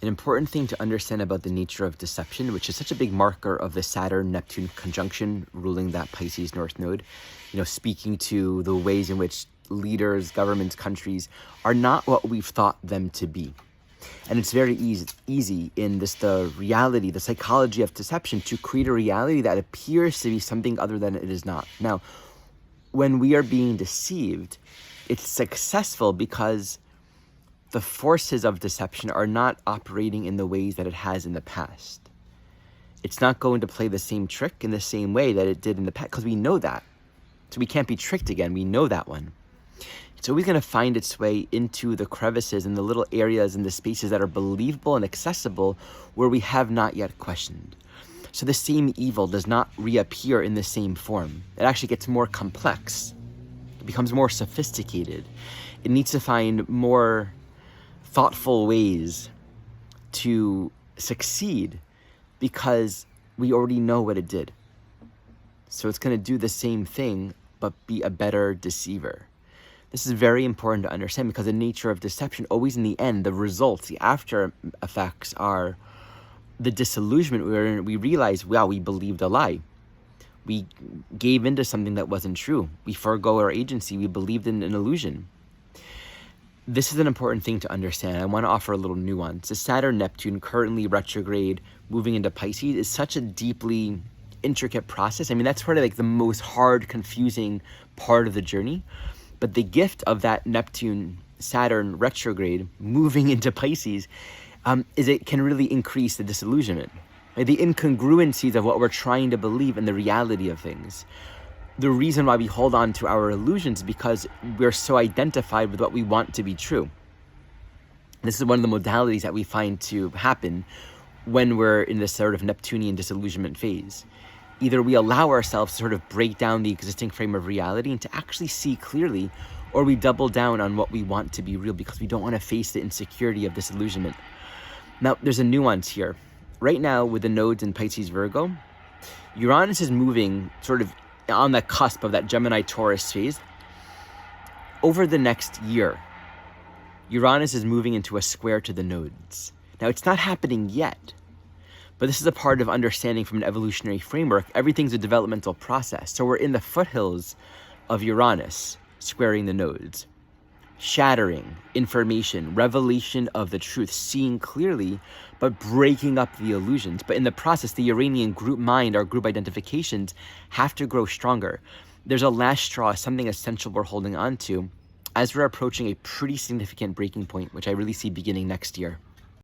An important thing to understand about the nature of deception, which is such a big marker of the Saturn-Neptune conjunction ruling that Pisces North Node, speaking to the ways in which leaders, governments, countries are not what we've thought them to be. And it's very easy in the reality, the psychology of deception, to create a reality that appears to be something other than it is not. Now, when we are being deceived, it's successful because the forces of deception are not operating in the ways that it has in the past. It's not going to play the same trick in the same way that it did in the past, because we know that. So we can't be tricked again. We know that one. It's always going to find its way into the crevices and the little areas and the spaces that are believable and accessible where we have not yet questioned. So the same evil does not reappear in the same form. It actually gets more complex. It becomes more sophisticated. It needs to find more thoughtful ways to succeed because we already know what it did. So it's going to do the same thing, but be a better deceiver. This is very important to understand because the nature of deception, always in the end, the results, the after effects are the disillusionment where we realize, wow, we believed a lie. We gave into something that wasn't true. We forego our agency. We believed in an illusion. This is an important thing to understand. I want to offer a little nuance. The Saturn-Neptune currently retrograde moving into Pisces is such a deeply intricate process. I mean, that's probably like the most hard, confusing part of the journey. But the gift of that Neptune-Saturn retrograde moving into Pisces is it can really increase the disillusionment, right? The incongruencies of what we're trying to believe and the reality of things. The reason why we hold on to our illusions is because we're so identified with what we want to be true. This is one of the modalities that we find to happen when we're in this sort of Neptunian disillusionment phase. Either we allow ourselves to sort of break down the existing frame of reality and to actually see clearly, or we double down on what we want to be real because we don't want to face the insecurity of disillusionment. Now, there's a nuance here. Right now, with the nodes in Pisces Virgo, Uranus is moving sort of on the cusp of that Gemini-Taurus phase. Over the next year, Uranus is moving into a square to the nodes. Now, it's not happening yet, but this is a part of understanding from an evolutionary framework. Everything's a developmental process. So we're in the foothills of Uranus squaring the nodes. Shattering information, revelation of the truth, seeing clearly, but breaking up the illusions. But in the process, the Uranian group mind, our group identifications, have to grow stronger. There's a last straw, something essential we're holding on to as we're approaching a pretty significant breaking point, which I really see beginning next year.